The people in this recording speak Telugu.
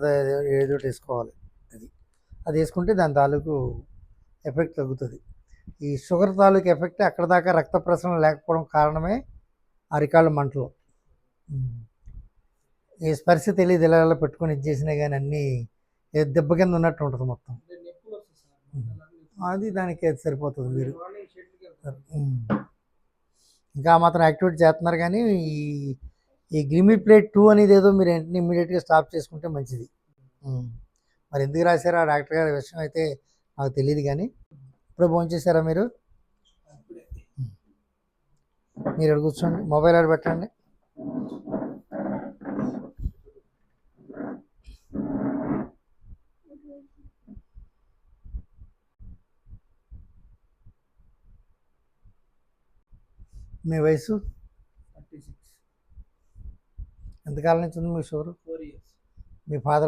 కొత్తది ఏదో ఒకటి వేసుకోవాలి. అది వేసుకుంటే దాని తాలూకు ఎఫెక్ట్ తగ్గుతుంది. ఈ షుగర్ తాలూకు ఎఫెక్ట్ అక్కడ దాకా రక్త ప్రసరణ లేకపోవడం కారణమే అరికాళ్ళ మంటలు. ఈ స్పర్శ తెలియదు, ఇలా పెట్టుకొని ఇది చేసినా కానీ అన్నీ దెబ్బ కింద ఉన్నట్టు ఉంటుంది మొత్తం. అది దానికి అది సరిపోతుంది. మీరు ఇంకా మాత్రం యాక్టివిటీ చేస్తున్నారు, కానీ ఈ ఈ గ్లిమిప్లేట్ 2 అనేది ఏదో మీరు వెంటనే ఇమ్మీడియట్గా స్టాప్ చేసుకుంటే మంచిది. మరి ఎందుకు రాశారో ఆ డాక్టర్ గారి విషయం అయితే నాకు తెలియదు, కానీ ఇప్పుడే భోంచేశారా మీరు? మీరు ఇక్కడ కూర్చోండి, మొబైల్ ఆడ పెట్టండి. మీ వయసు 36. ఎంతకాలం నుంచి ఉంది మీ షుగర్? 4 years. మీ ఫాదర్